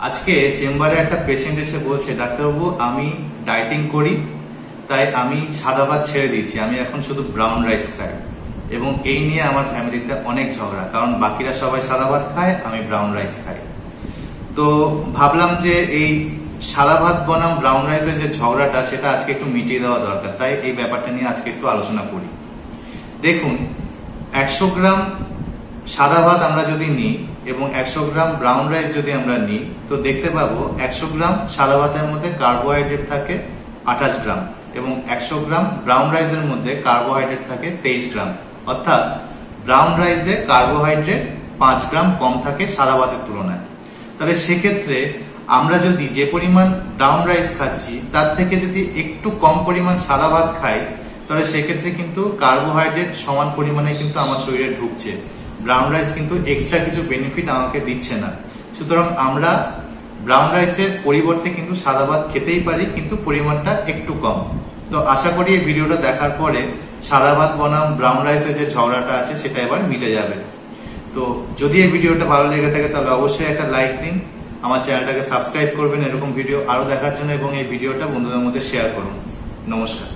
আজকে চেম্বারে একটা পেশেন্ট এসে বলছে, ডাক্তারবাবু আমি ডায়েটিং করি, তাই আমি সাদা ভাত ছেড়ে দিয়েছি, আমি এখন শুধু ব্রাউন রাইস খাই। এবং এই নিয়ে আমার ফ্যামিলিতে অনেক ঝগড়া, কারণ বাকিরা সবাই সাদা ভাত খায়, আমি ব্রাউন রাইস খাই। তো ভাবলাম যে এই সাদা ভাত বনাম ব্রাউন রাইসের যে ঝগড়াটা, সেটা আজকে একটু মিটিয়ে দেওয়া দরকার, তাই এই ব্যাপারটা নিয়ে আজকে একটু আলোচনা করি। দেখুন, 100 গ্রাম সাদা ভাত আমরা যদি নিই এবং 100 গ্রাম ব্রাউন রাইস যদি আমরা নিই, তো দেখতে পাবো 100 গ্রাম সাদা ভাতের মধ্যে কার্বোহাইড্রেট থাকে 28 গ্রাম এবং 100 গ্রাম ব্রাউন রাইসের মধ্যে কার্বোহাইড্রেট থাকে 23 গ্রাম। অর্থাৎ ব্রাউন রাইসে কার্বোহাইড্রেট 5 গ্রাম কম থাকে সাদা ভাতের তুলনায়। তাহলে সেক্ষেত্রে আমরা যদি যে পরিমাণ ব্রাউন রাইস খাচ্ছি তার থেকে যদি একটু কম পরিমাণ সাদা ভাত খাই, তাহলে সেক্ষেত্রে কিন্তু কার্বোহাইড্রেট সমান পরিমাণে কিন্তু আমার শরীরে ঢুকছে। ব্রাউন রাইস কিন্তু এক্সট্রা কিছু বেনিফিট আমাকে দিচ্ছে না। সুতরাং আমরা ব্রাউন রাইসের পরিবর্তে কিন্তু সাদা ভাত খেতেই পারি, কিন্তু পরিমাণটা একটু কম। তো আশা করি এই ভিডিওটা দেখার পরে সাদা ভাত বনাম ব্রাউন রাইসের যে ঝগড়াটা আছে সেটা এবার মিটে যাবে। তো যদি এই ভিডিওটা ভালো লেগে থাকে তাহলে অবশ্যই একটা লাইক দিন, আমার চ্যানেলটাকে সাবস্ক্রাইব করবেন এরকম ভিডিও আরো দেখার জন্য, এবং এই ভিডিওটা বন্ধুদের মধ্যে শেয়ার করুন। নমস্কার।